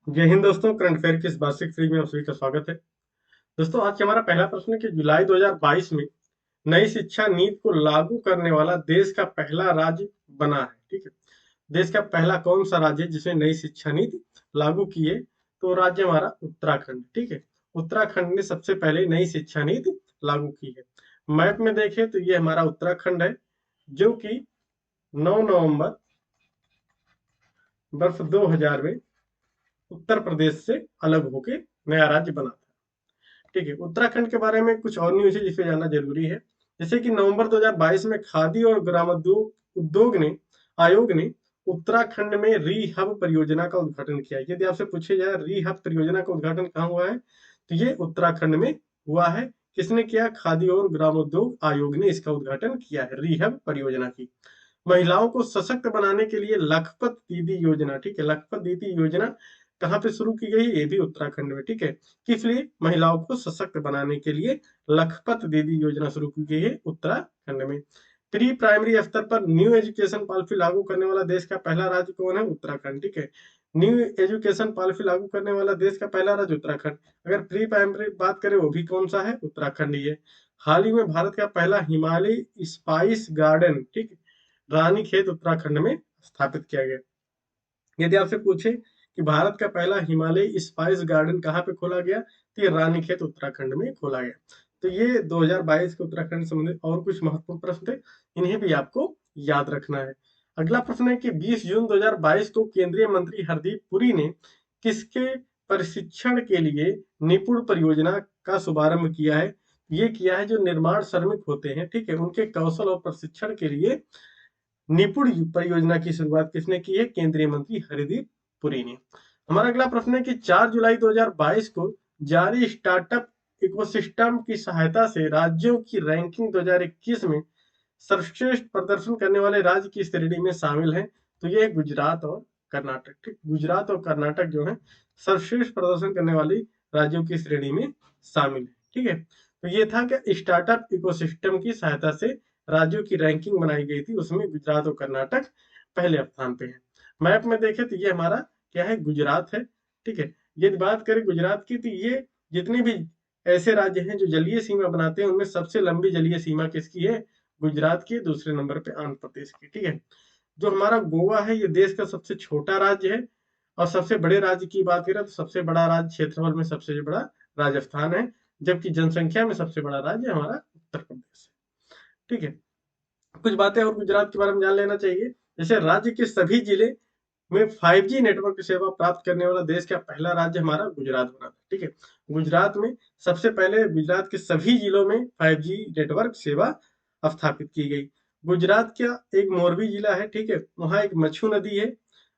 जय हिंद दोस्तों, current affair की इस वार्षिक सीरीज में आप सभी का स्वागत है। दोस्तों, आज हमारा पहला प्रश्न है कि जुलाई 2022 में नई शिक्षा नीति को लागू करने वाला देश का पहला राज्य बना है। ठीक है, देश का पहला कौन सा राज्य है जिसने नई शिक्षा नीति लागू की है? तो राज्य हमारा उत्तराखंड। ठीक है, उत्तराखंड ने सबसे पहले नई शिक्षा नीति लागू की है। मैप में देखें तो ये हमारा उत्तराखंड है, जो कि 9 नवंबर वर्ष 2000 में उत्तर प्रदेश से अलग होकर नया राज्य बना था। ठीक है, उत्तराखंड के बारे में कुछ और न्यूज है जिसे जानना जरूरी है। जैसे कि नवंबर 2022 में खादी और ग्रामोद्योग उद्योग ने आयोग ने उत्तराखंड में रीहब परियोजना का उद्घाटन किया। यदि आपसे पूछे जाए रीहब परियोजना का उद्घाटन कहाँ हुआ है, तो ये उत्तराखंड में हुआ है। किसने किया? खादी और ग्रामोद्योग आयोग ने इसका उद्घाटन किया है, रीहब परियोजना की। महिलाओं को सशक्त बनाने के लिए लखपत दीदी योजना। ठीक है, लखपत दीदी योजना कहाँ पे शुरू की गई? ये भी उत्तराखंड में। ठीक है, किस लिए? महिलाओं को सशक्त बनाने के लिए लखपत दीदी योजना शुरू की गई है उत्तराखंड में। प्री प्राइमरी स्तर पर न्यू एजुकेशन पॉलिसी लागू करने वाला देश का पहला राज्य कौन है? उत्तराखंड। ठीक है, न्यू एजुकेशन पॉलिसी लागू करने वाला देश का पहला राज्य उत्तराखंड। अगर प्री प्राइमरी बात करें, वो भी कौन सा है? उत्तराखंड ही है। हाल ही में भारत का पहला हिमालय स्पाइस गार्डन, ठीक है, रानीखेत उत्तराखंड में स्थापित किया गया। यदि आपसे पूछे कि भारत का पहला हिमालय स्पाइस गार्डन कहाँ पे खोला गया, तो ये रानीखेत उत्तराखंड में खोला गया। तो ये 2022 के उत्तराखंड से संबंधित और कुछ महत्वपूर्ण प्रश्न थे, इन्हें भी आपको याद रखना है। अगला प्रश्न है कि 20 जून 2022 को केंद्रीय मंत्री हरदीप पुरी ने किसके प्रशिक्षण के लिए निपुण परियोजना का शुभारंभ किया है? ये किया है जो निर्माण श्रमिक होते हैं, ठीक है, उनके कौशल और प्रशिक्षण के लिए निपुण परियोजना की शुरुआत किसने की है? केंद्रीय मंत्री हरदीप पुरी ने। हमारा अगला प्रश्न है कि 4 जुलाई 2022 को जारी स्टार्टअप इकोसिस्टम की सहायता से राज्यों की रैंकिंग 2021 में सर्वश्रेष्ठ प्रदर्शन करने वाले राज्य की श्रेणी में शामिल हैं। तो ये गुजरात और कर्नाटक। ठीक, गुजरात और कर्नाटक जो है सर्वश्रेष्ठ प्रदर्शन करने वाली राज्यों की श्रेणी में शामिल है। ठीक है, तो ये था कि स्टार्टअप इकोसिस्टम की सहायता से राज्यों की रैंकिंग बनाई गई थी, उसमें गुजरात और कर्नाटक पहले स्थान पे है। मैप में देखें तो ये हमारा क्या है? गुजरात है। ठीक है, यदि बात करें गुजरात की, तो ये जितने भी ऐसे राज्य हैं जो जलीय सीमा बनाते हैं, उनमें सबसे लंबी जलीय सीमा किसकी है? गुजरात की। दूसरे नंबर पे आंध्र प्रदेश की। ठीक है, जो हमारा गोवा है, ये देश का सबसे छोटा राज्य है। और सबसे बड़े राज्य की बात करें तो सबसे बड़ा राज्य क्षेत्रफल में सबसे बड़ा राजस्थान है, जबकि जनसंख्या में सबसे बड़ा राज्य हमारा उत्तर प्रदेश है। ठीक है, कुछ बातें और गुजरात के बारे में जान लेना चाहिए। जैसे राज्य के सभी जिले में 5G नेटवर्क सेवा प्राप्त करने वाला देश का पहला राज्य हमारा गुजरात बना था। ठीक है, गुजरात में सबसे पहले गुजरात के सभी जिलों में 5G नेटवर्क सेवा स्थापित की गई। गुजरात का एक मोरबी जिला है। ठीक है, वहाँ एक मच्छू नदी है।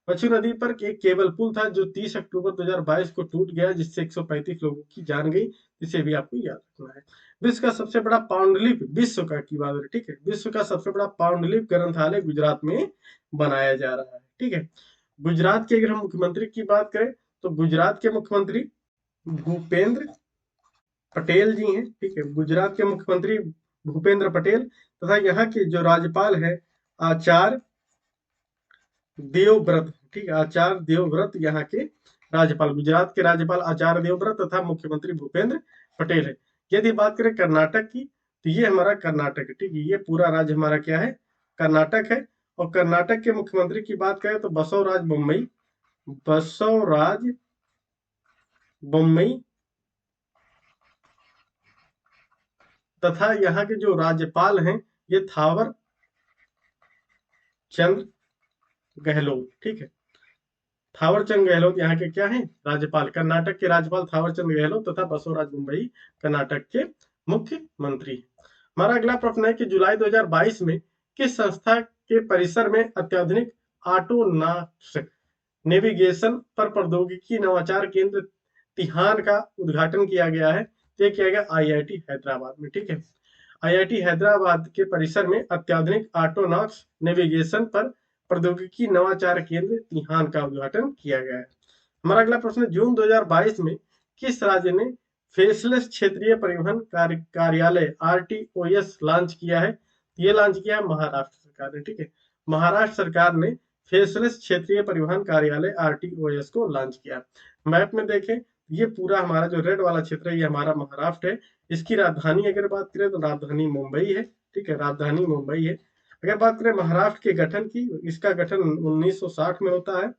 मच्छू नदी पर एक केबल पुल था जो 30 अक्टूबर 2022 को टूट गया, जिससे 135 लोगों की जान गई। इसे भी आपको याद रखना है। विश्व का सबसे बड़ा पाउंडलिप, विश्व का की बात है, ठीक है, विश्व का सबसे बड़ा पाउंडलिप ग्रंथालय गुजरात में बनाया जा रहा है। ठीक है, गुजरात के अगर हम मुख्यमंत्री की बात करें, तो गुजरात के मुख्यमंत्री भूपेंद्र पटेल जी हैं। ठीक है, गुजरात के मुख्यमंत्री भूपेंद्र पटेल, तथा यहाँ के जो राज्यपाल है आचार्य देवव्रत। ठीक है, आचार्य देवव्रत यहाँ के राज्यपाल, गुजरात के राज्यपाल आचार्य देवव्रत तथा मुख्यमंत्री भूपेंद्र पटेल है। यदि बात करें कर्नाटक की, तो ये हमारा कर्नाटक है। ठीक है, ये पूरा राज्य हमारा क्या है? कर्नाटक है। और कर्नाटक के मुख्यमंत्री की बात करें तो बसवराज बोम्मई, बसवराज बोम्मई, तथा यहाँ के जो राज्यपाल हैं ये थावर चंद गहलोत। ठीक है, थावर चंद गहलोत यहाँ के क्या है? राज्यपाल। कर्नाटक के राज्यपाल थावर चंद गहलोत तथा बसवराज बोम्मई कर्नाटक के मुख्यमंत्री। हमारा अगला प्रश्न है कि जुलाई 2022 में किस संस्था के परिसर में अत्याधुनिक ऑटोनॉमस नेविगेशन पर प्रौद्योगिकी नवाचार केंद्र तिहान का उद्घाटन किया गया है? तो ये किया गया आईआईटी हैदराबाद में। ठीक है, आईआईटी हैदराबाद के परिसर में अत्याधुनिक ऑटोनॉमस नेविगेशन पर प्रौद्योगिकी नवाचार केंद्र तिहान का उद्घाटन किया गया है। हमारा अगला प्रश्न, जून 2022 में किस राज्य ने फेसलेस क्षेत्रीय परिवहन कार्यालय आरटीओएस लॉन्च किया है? ये लॉन्च किया है महाराष्ट्र सरकार ने। ठीक है, महाराष्ट्र सरकार ने फेसलेस क्षेत्रीय परिवहन कार्यालय RTOS को लॉन्च किया। मैप में देखें, ये पूरा हमारा जो रेड वाला क्षेत्र है ये हमारा महाराष्ट्र है। इसकी राजधानी अगर बात करें तो राजधानी मुंबई है, ठीक है, राजधानी मुंबई है। अगर बात करें महाराष्ट्र के गठन की, इसका गठन 1960 में होता है,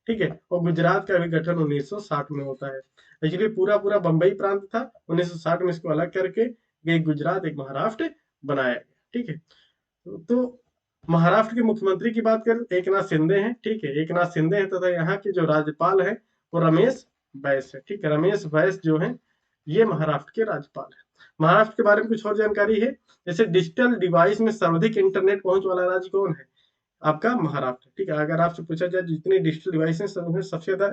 ठीक है, और गुजरात का भी गठन 1960 में होता है। एक्चुअली पूरा पूरा बंबई प्रांत था, 1960 में इसको अलग करके एक गुजरात एक महाराष्ट्र बनाया गया, ठीक है। तो महाराष्ट्र के मुख्यमंत्री की बात करें, एक नाथ शिंदे हैं, ठीक है, एक नाथ शिंदे हैं, तथा यहाँ के जो राज्यपाल हैं वो रमेश बैस है, ठीक है, रमेश बैस जो है ये महाराष्ट्र के राज्यपाल है। महाराष्ट्र के बारे में कुछ और जानकारी है, जैसे डिजिटल डिवाइस में सर्वाधिक इंटरनेट पहुंच वाला राज्य कौन है? आपका महाराष्ट्र, ठीक है। अगर आपसे पूछा जाए जितनी डिजिटल डिवाइस है सबसे ज्यादा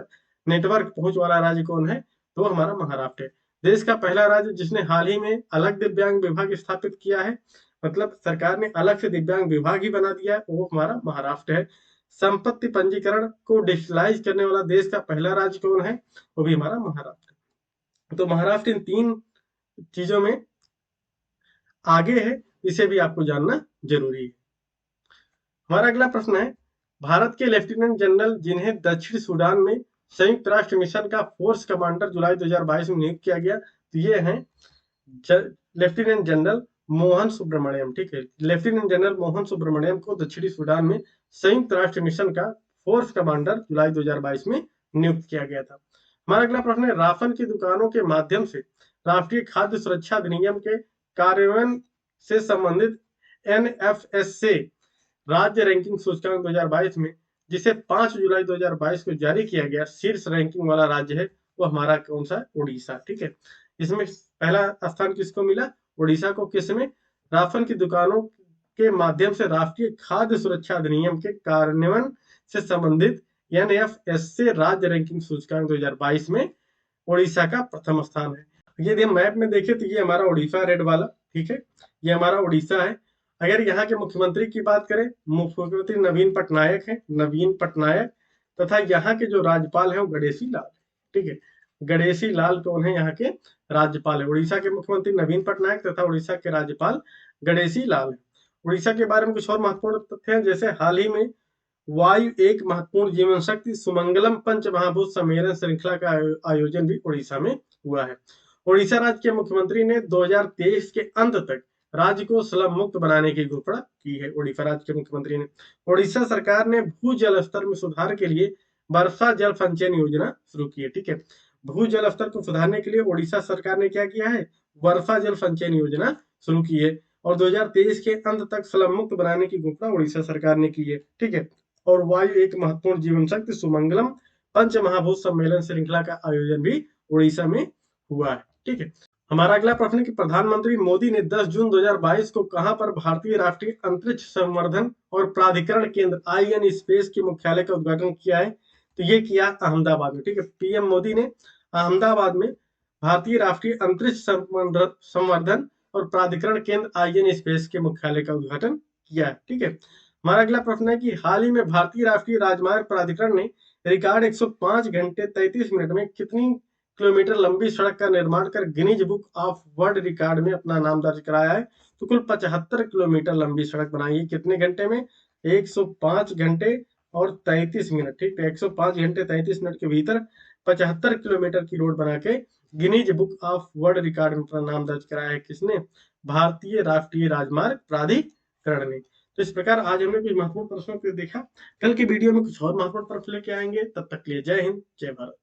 नेटवर्क पहुंच वाला राज्य कौन है, तो हमारा महाराष्ट्र है। देश का पहला राज्य जिसने हाल ही में अलग दिव्यांग विभाग स्थापित किया है, मतलब सरकार ने अलग से दिव्यांग विभाग ही बना दिया है, वो हमारा महाराष्ट्र है। संपत्ति पंजीकरण को डिजिटलाइज करने वाला देश का पहला राज्य कौन है, वो भी हमारा महाराष्ट्र। तो महाराष्ट्र इन 3 चीजों में आगे है, इसे भी आपको जानना जरूरी है। हमारा अगला प्रश्न है, भारत के लेफ्टिनेंट जनरल जिन्हें दक्षिण सूडान में संयुक्त राष्ट्र मिशन का फोर्स कमांडर जुलाई 2022 में नियुक्त किया गया, तो ये हैं लेफ्टिनेंट जनरल मोहन सुब्रमण्यम, ठीक है। लेफ्टिनेंट जनरल मोहन सुब्रमण्यम को दक्षिणी सूडान में संयुक्त राष्ट्र मिशन का फोर्स कमांडर जुलाई 2022 में नियुक्त किया गया था। हमारा अगला प्रश्न है, राशन की दुकानों के माध्यम से राष्ट्रीय खाद्य सुरक्षा अधिनियम के कार्यान्वयन से संबंधित NFS से राज्य रैंकिंग सूचकांक 2022 में जिसे 5 जुलाई 2022 को जारी किया गया, शीर्ष रैंकिंग वाला राज्य है वो हमारा कौन सा? उड़ीसा, ठीक है। इसमें पहला स्थान किसको मिला? उड़ीसा को। किसमें? राशन की दुकानों के माध्यम से राष्ट्रीय खाद्य सुरक्षा अधिनियम के कार्यान्वयन से संबंधित NFS से राज्य रैंकिंग सूचकांक 2022 में उड़ीसा का प्रथम स्थान है। यदि हम मैप में देखें तो ये हमारा उड़ीसा रेड वाला, ठीक है, ये हमारा उड़ीसा है। अगर यहाँ के मुख्यमंत्री की बात करें, मुख्यमंत्री नवीन पटनायक है, नवीन पटनायक, तथा यहाँ के जो राज्यपाल है वो गणेशी लाल, ठीक है। गणेशी लाल कौन है? यहाँ के राज्यपाल है। उड़ीसा के मुख्यमंत्री नवीन पटनायक तथा उड़ीसा के राज्यपाल गणेशी लाल है। उड़ीसा के बारे में कुछ और महत्वपूर्ण तथ्य हैं, जैसे हाल ही में वायु एक महत्वपूर्ण जीवन शक्ति सुमंगलम पंच महाभूत सम्मेलन श्रृंखला का आयोजन भी उड़ीसा में हुआ है। उड़ीसा राज्य के मुख्यमंत्री ने 2023 के अंत तक राज्य को स्लम मुक्त बनाने की घोषणा की है। उड़ीसा राज्य के मुख्यमंत्री ने। उड़ीसा सरकार ने भूजल स्तर में सुधार के लिए वर्षा जल संचयन योजना शुरू की है, ठीक है। भूजल स्तर को सुधारने के लिए उड़ीसा सरकार ने क्या किया है? वर्षा जल संचयन योजना शुरू की है, और 2023 के अंत तक स्लम मुक्त बनाने की घोषणा उड़ीसा सरकार ने की है, ठीक है। और वायु एक महत्वपूर्ण जीवन शक्ति सुमंगलम पंच महाभूत सम्मेलन श्रृंखला का आयोजन भी उड़ीसा में हुआ है, ठीक है। हमारा अगला प्रश्न है कि प्रधानमंत्री मोदी ने 10 जून 2022 को कहां पर भारतीय राष्ट्रीय अंतरिक्ष संवर्धन और प्राधिकरण केंद्र IN स्पेस के मुख्यालय का उद्घाटन किया है? तो ये किया अहमदाबाद में, ठीक है। PM मोदी ने अहमदाबाद में भारतीय राष्ट्रीय अंतरिक्ष संवर्धन और प्राधिकरण केंद्र IN स्पेस के मुख्यालय का उद्घाटन किया है, ठीक है। हमारा अगला प्रश्न है कि हाल ही में भारतीय राष्ट्रीय राजमार्ग प्राधिकरण ने रिकॉर्ड 105 घंटे 33 मिनट में कितनी किलोमीटर लंबी सड़क का निर्माण कर Guinness book of world record में अपना नाम दर्ज कराया है? तो कुल 75 किलोमीटर लंबी सड़क बनाई है। कितने घंटे में? 105 घंटे और 33 मिनट, ठीक है। 105 घंटे 33 मिनट के भीतर 75 किलोमीटर की रोड बना के Guinness book of world record में अपना नाम दर्ज कराया है। किसने? भारतीय राष्ट्रीय राजमार्ग प्राधिकरण ने। तो इस प्रकार आज हमने कुछ महत्वपूर्ण प्रश्नों को देखा। कल की वीडियो में कुछ और महत्वपूर्ण प्रश्न लेके आएंगे। तब तक के लिए जय हिंद, जय भारत।